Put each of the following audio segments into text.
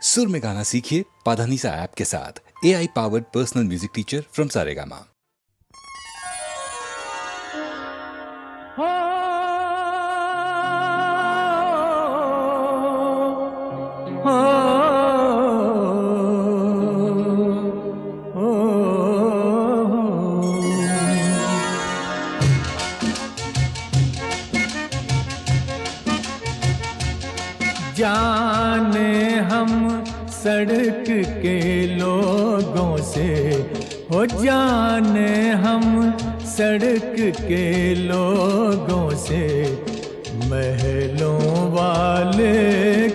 सुर में गाना सीखिए पाधानीसा ऐप के साथ। AI powered personal music teacher from Saregama. जाने हम सड़क के लोगों से, हो जाने हम सड़क के लोगों से, महलों वाले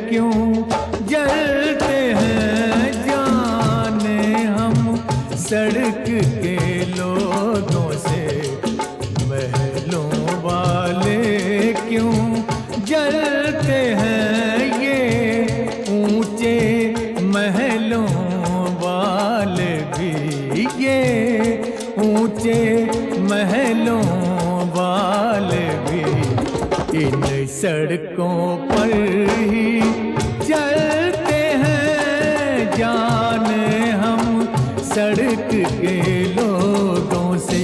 क्यों जलते हैं। जाने हम सड़क के लोगों से, महलों वाले क्यों जलते हैं। महलों वाले भी, ये ऊंचे महलों वाले भी इन सड़कों पर ही चलते हैं। जाने हम सड़क के लोगों से।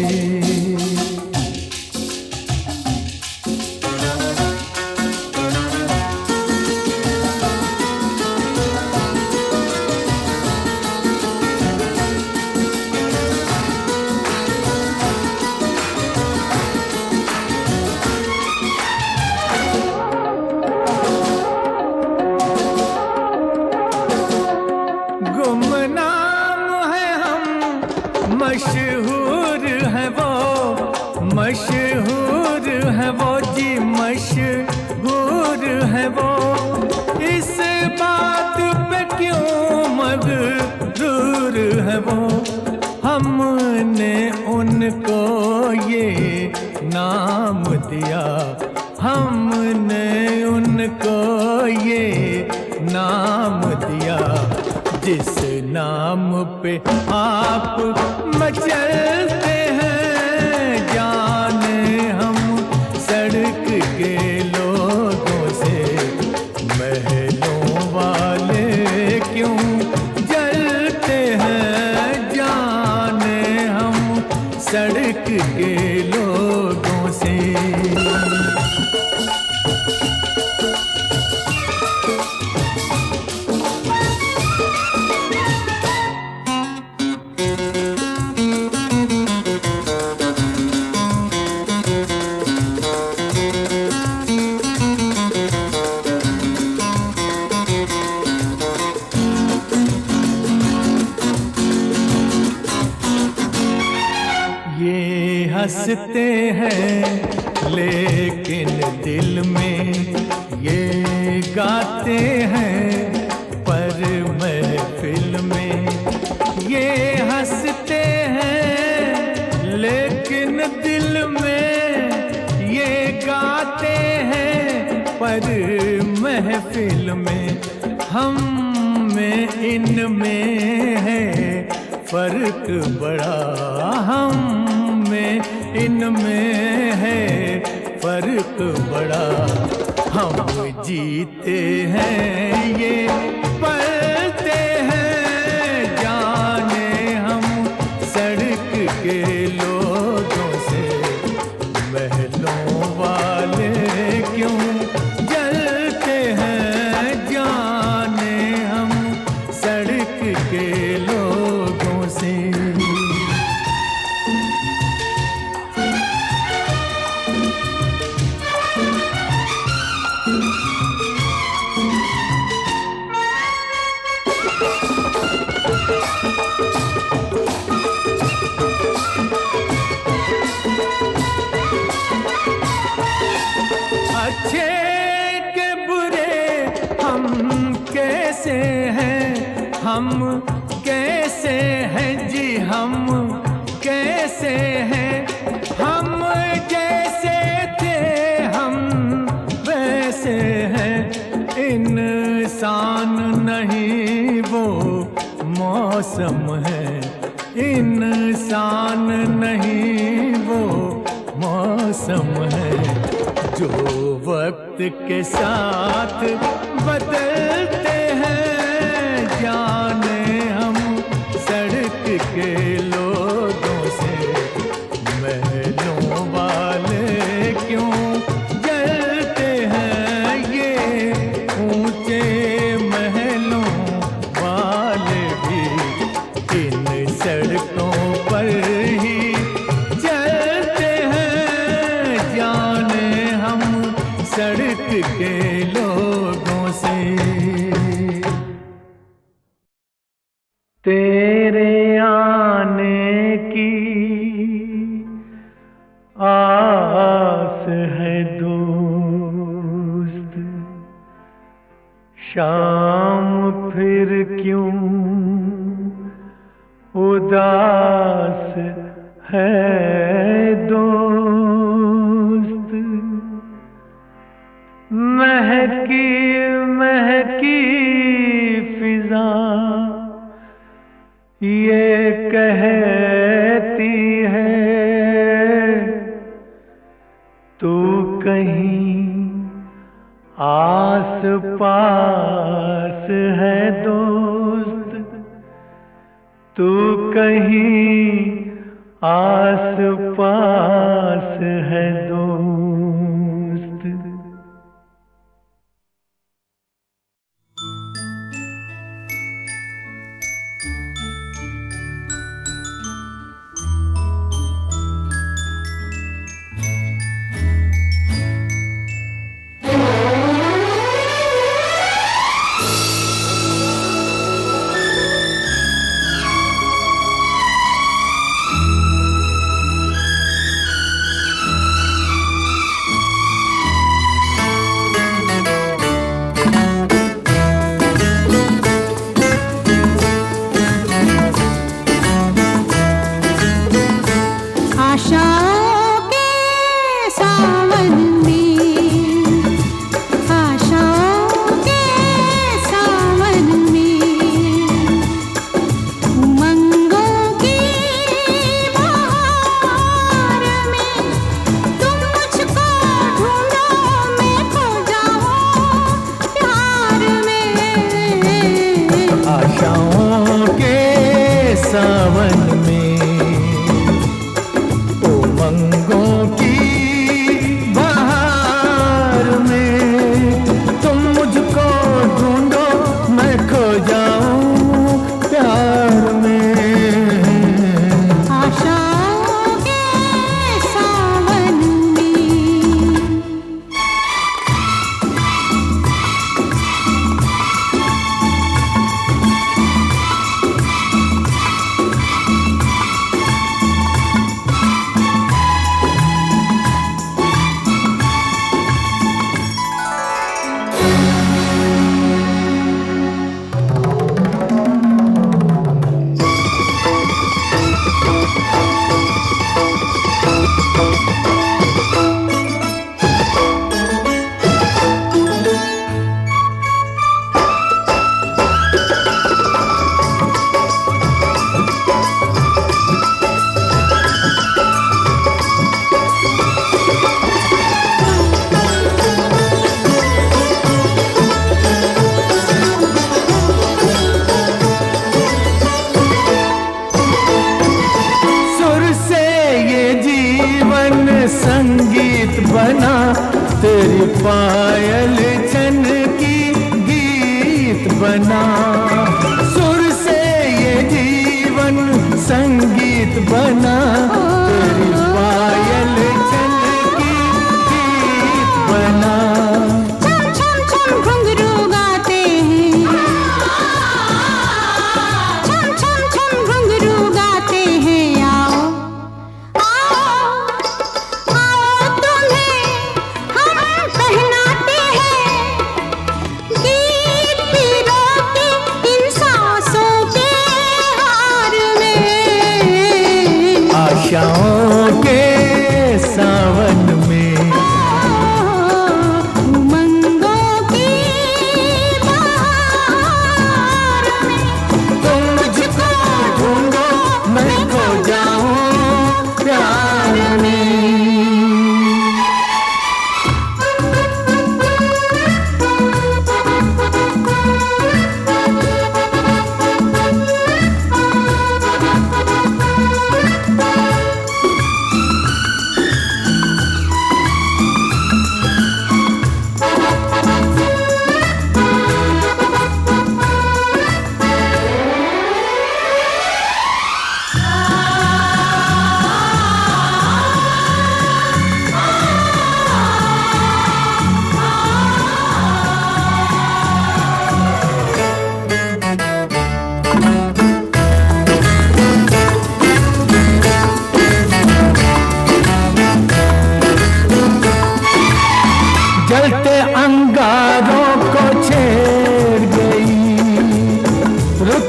मशहूर है वो, मशहूर है वो जी, मशहूर है वो। इस बात पे क्यों मगरूर है वो। हमने उनको ये नाम दिया, हमने उनको ये नाम दिया, जिस नाम पे आप मचलते हैं। जाने हम सड़क के लोगों से, महलों वाले क्यों जलते हैं। जाने हम सड़क के लोगों से। हंसते हैं लेकिन दिल में ये गाते हैं, पर महफिल में ये हंसते हैं लेकिन दिल में ये गाते हैं, पर महफिल में हम में इनमें है फर्क बड़ा। हम में इनमें है फर्क बड़ा। हम जीते हैं ये पलते हैं। जाने हम सड़क के लोगों से, महलों वाले क्यों जलते हैं। जाने हम सड़क के लोगों से। अच्छे के बुरे हम कैसे हैं, हम कैसे हैं जी, हम कैसे हैं। हम जैसे थे हम वैसे हैं। इंसान नहीं वो मौसम है, इंसान नहीं वो मौसम है, जो वक्त के साथ बदलते हैं। तेरे आने की आस है दोस्त, शाम फिर क्यों उदास है दोस्त। महकी महकी फिजा ये कहती है तू कहीं आस पास है दोस्त, तू कहीं आस पास है दोस्त। संगीत बना तेरी पायल छन की गीत बना, सुर से ये जीवन संगीत बना तेरी पायल छन की गीत बना। छम छम छम घुंघरू गाते हैं, छम छम छम घुंघरू गाते हैं। आओ तुम्हें हम पहनाते हैं गीत पीरों की इन सांसों के हार में। आशा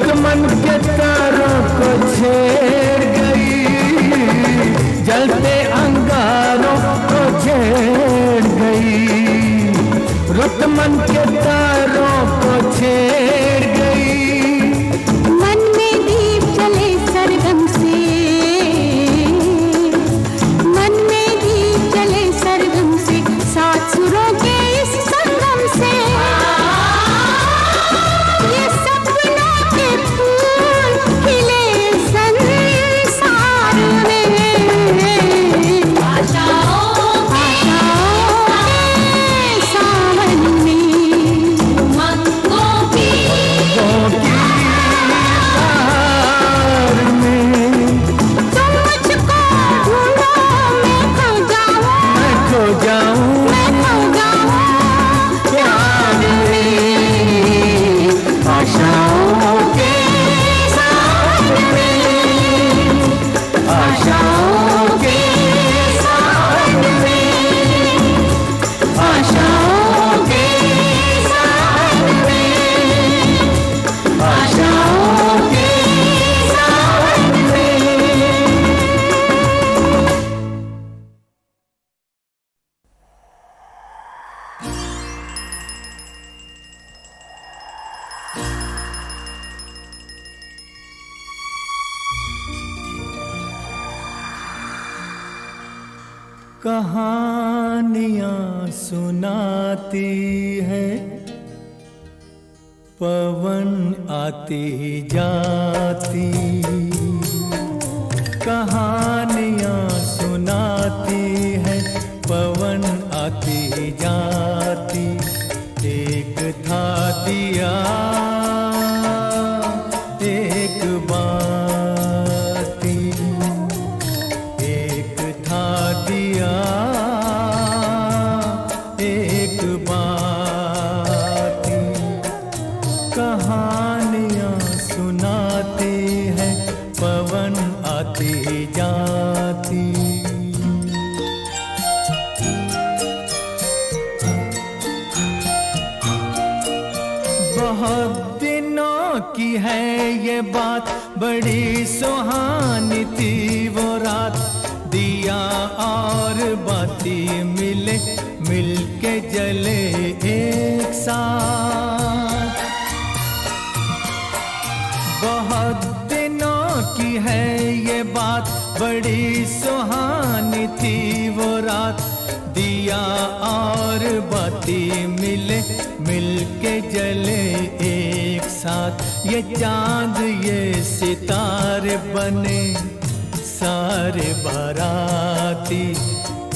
रुत मन के तारों को छेड़ गई, जलते अंगारों को छेड़ गई, रुत मन के तारों को छेड़ गई। मन में दीप जले सरगम से, मन में दीप जले सरगम से, सात सुरों के इस संगम से, ये सपनों के फूल खिले संसार में, आशाओं के सावन में, उमंगों की बहार में। तुम मुझको ढूंढो, मैं खो जाऊं, मैं खो जाऊं मैं खो जाऊं प्यार में, आशाओं के सावन में, आशाओं के सावन में, आशाओं के सावन में, आशाओं के सावन में। कहानियां सुनाती है पवन आती जाती, कहानियां सुनाती है पवन आती जाती। एक था दिया एक बाती, एक था दिया एक बाती। कहानियां सुनाती है पवन आती जाती। बहुत दिनों की है ये बात, बड़ी सुहानी थी वो रात। दिया और बाती मिले, मिलके जले एक साथ। बहुत दिनों की है ये बात, बड़ी सुहानी थी वो रात। दिया और बाती मिले, मिलके जले एक साथ। ये चांद ये सितारे बने सारे बाराती।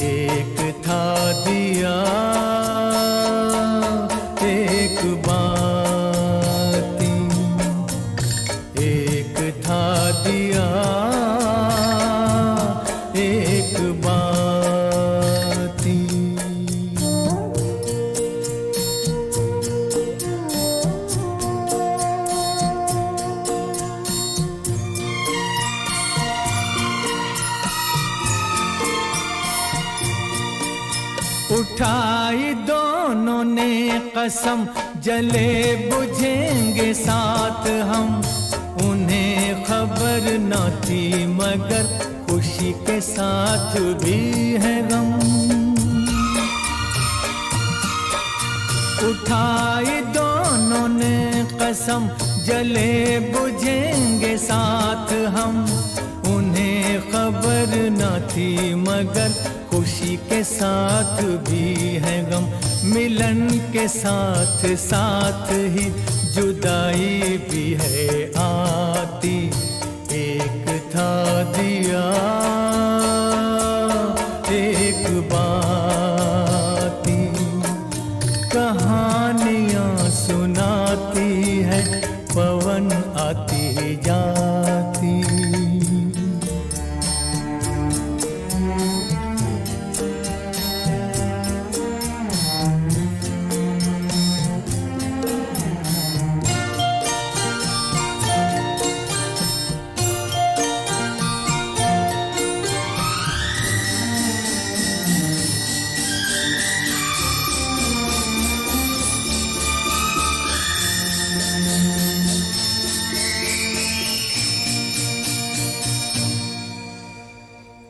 एक था दिया एक बाती, एक था दिया एक बाती। उठाई दोनों ने कसम, जले बुझेंगे साथ हम। उन्हें खबर न थी मगर खुशी के साथ भी है गम। उठाई दोनों ने कसम, जले बुझेंगे साथ हम। उन्हें खबर न थी मगर खुशी के साथ भी है गम। मिलन के साथ साथ ही जुदाई भी है आती। एक था दिया एक बाती। कहानियां सुनाती है पवन आती जाती।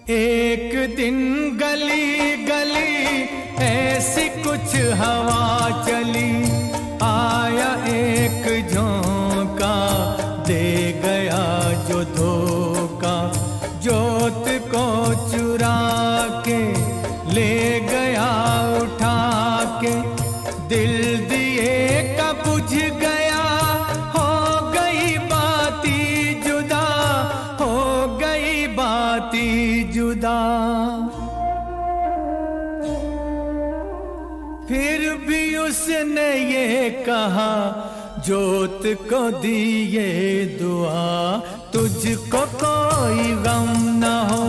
एक दिन गली गली ऐसी कुछ हवा चली, आया एक झोंका दे गया जो धोखा, जोत को चुरा के ले गया उठा के, दिल दिए का बुझ गया, हो गई बाती जुदा, हो गई बाती जुदा। फिर भी उसने ये कहा जोत को दिए दुआ, तुझको कोई गम न हो,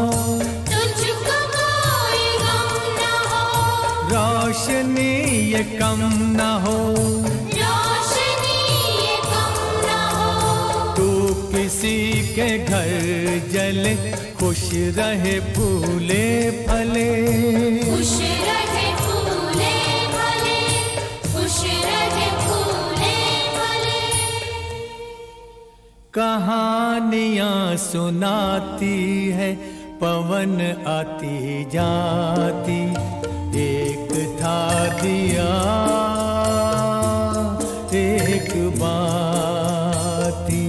तुझको कोई गम न हो, रोशनी ये कम न हो, रोशनी ये कम न हो। तू किसी के घर जले, खुश रहे फूले फले, खुश रहे फूले फले, खुश रहे फूले फले। कहानियाँ सुनाती है पवन आती जाती, एक था दिया एक बाती,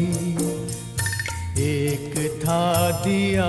एक था दिया।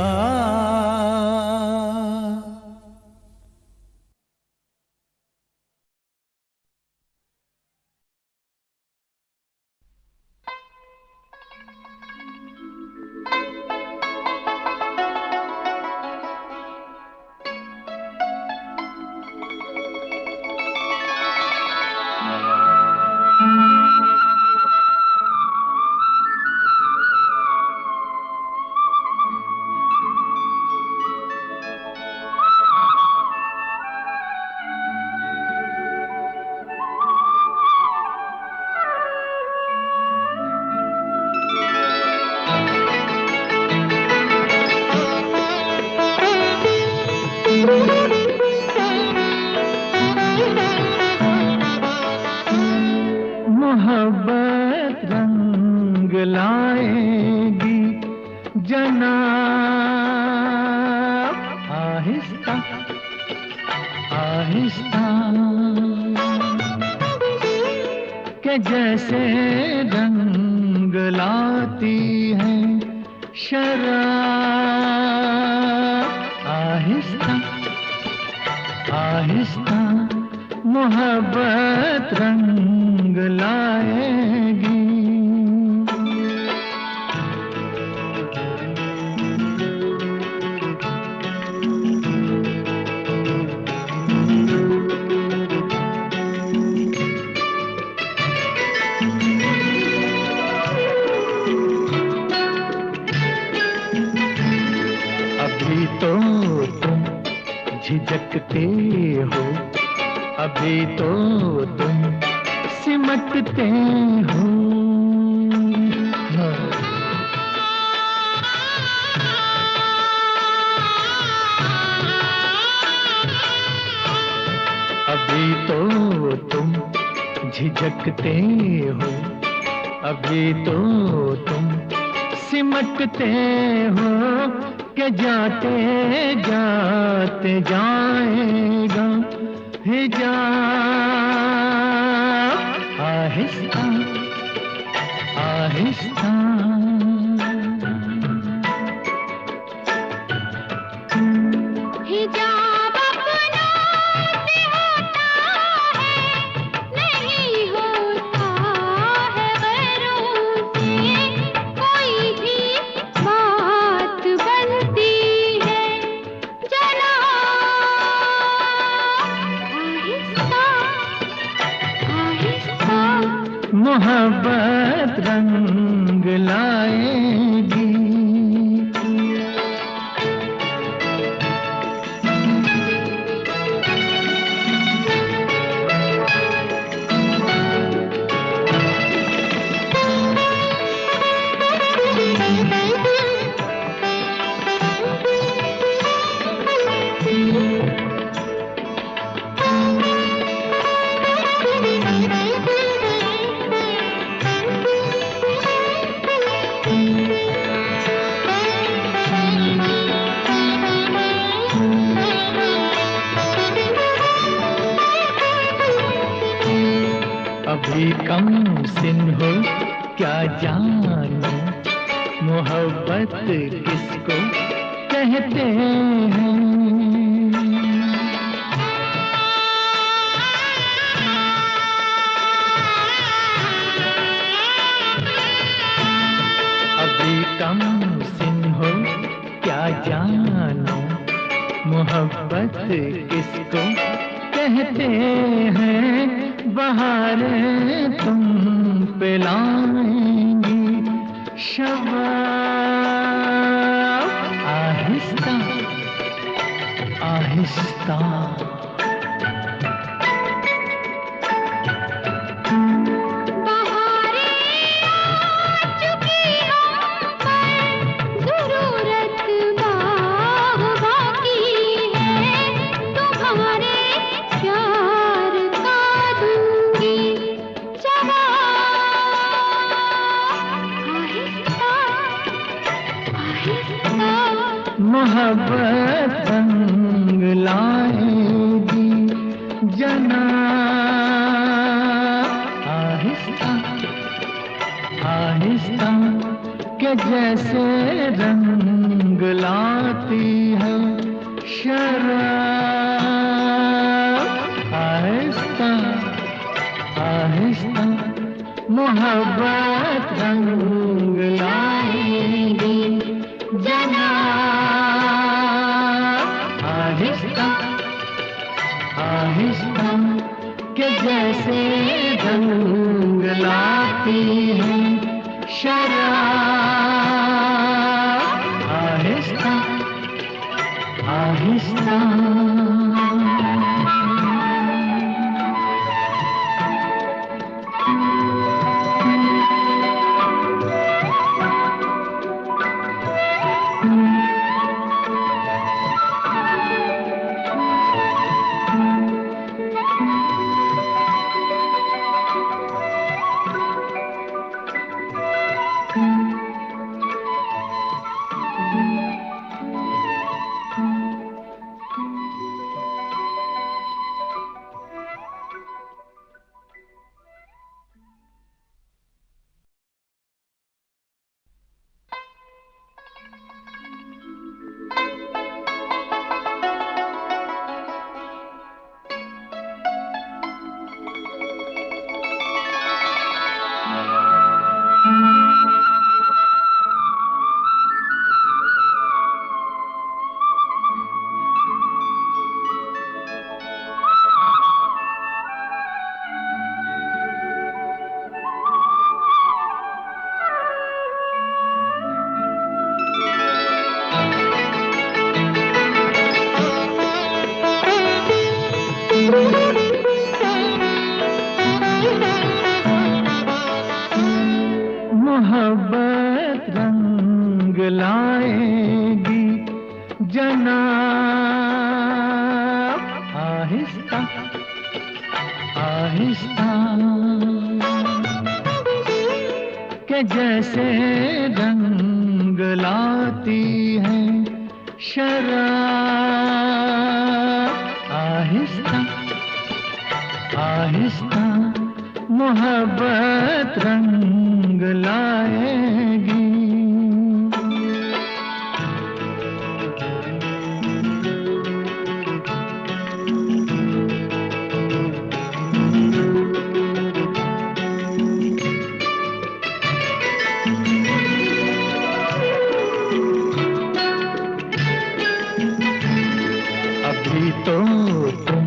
मोहब्बत रंग लाएगी जनाब, आहिस्ता आहिस्ता, के जैसे रंग लाती है शराब, आहिस्ता आहिस्ता मोहब्बत रंग लाएगी। अभी तो तुम झिझकते हो, अभी तो तुम सिमटते हो, अभी तो तुम झिझकते हो, अभी तो तुम सिमटते हो, के जाते जाते जाएगा हिजाब, आहिस्ता आहिस्ता। हिजाब अपना से होता है, नहीं होता है गैरों से, कोई भी बात बनती है जनाब, आहिस्ता आहिस्ता। मोहब्बत रंग लाएगी। कम सिन हो क्या जानो, मोहब्बत किसको कहते हैं। अभी कम सिन हो क्या जानो, मोहब्बत किसको कहते हैं। बहारें तुम पे लाएंगी शबाब, आहिस्ता आहिस्ता। मोहब्बत रंग लाएगी जना, आहिस्ता आहिस्ता के जैसे रंग लाती है शराब। आहिस्ता आहिस्ता मोहब्बत रंग लाएगी जना, आहिस्ता आहिस्ता के जैसे रंग लाती है शराब। आहिस्ता आहिस्ता मोहब्बत रंग लाएगी जनाब, आहिस्ता आहिस्ता के जैसे रंग लाती है शराब। आहिस्ता आहिस्ता मोहब्बत रंग लाएगी। अभी तो तुम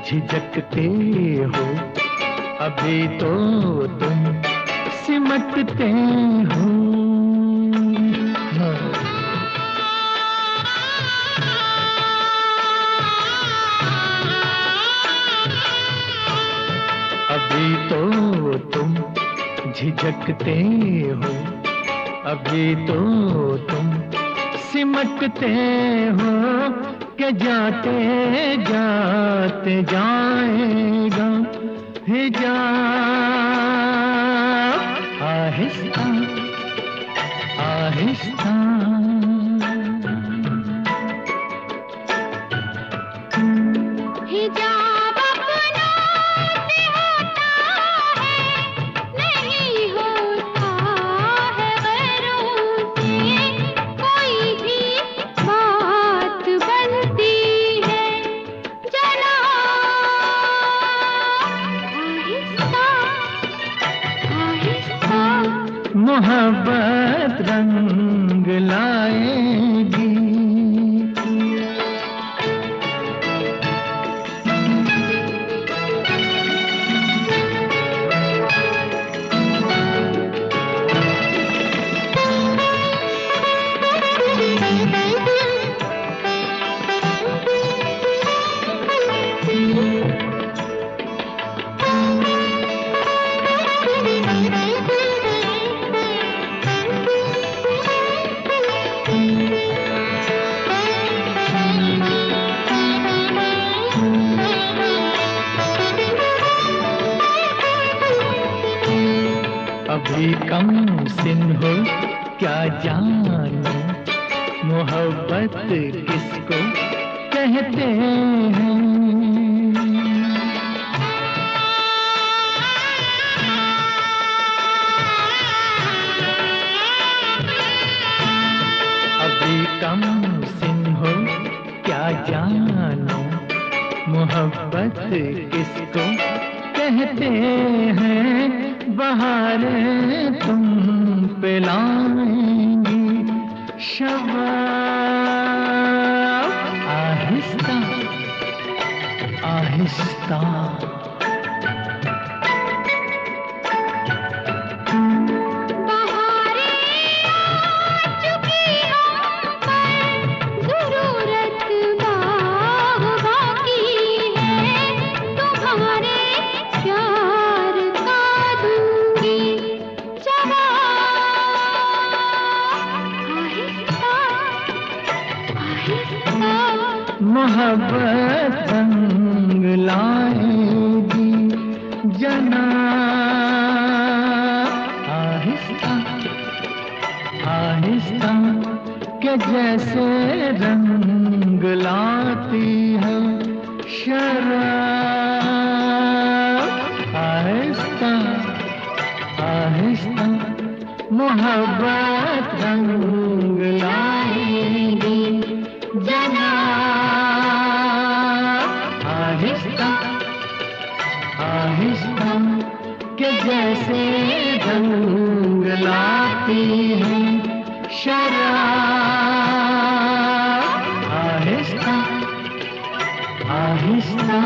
झिझकते हो, अभी तो तुम सिमटते हो। अभी तो तुम झिझकते हो, अभी तो तुम सिमटते हो कि जाते जाते जाएगा हिजाब। आहिस्ता आहिस्ता हिजाब अपना से होता है मोहब्बत रंग लाएगी। अभी कम सिन हो क्या जानो, मोहब्बत किसको कहते हैं। अभी कम सिन हो क्या जानो, मोहब्बत किसको कहते हैं। बहारें तुम पे लाएंगी शबाब, आहिस्ता आहिस्ता। मोहब्बत रंग लाएगी जना, आहिस्ता आहिस्ता के जैसे रंग लाती है शराब। आहिस्ता आहिस्ता मोहब्बत रंग लाएगी जना, आहिस्ता आहिस्ता के जैसे रंग लाती है शराब। आहिस्ता आहिस्ता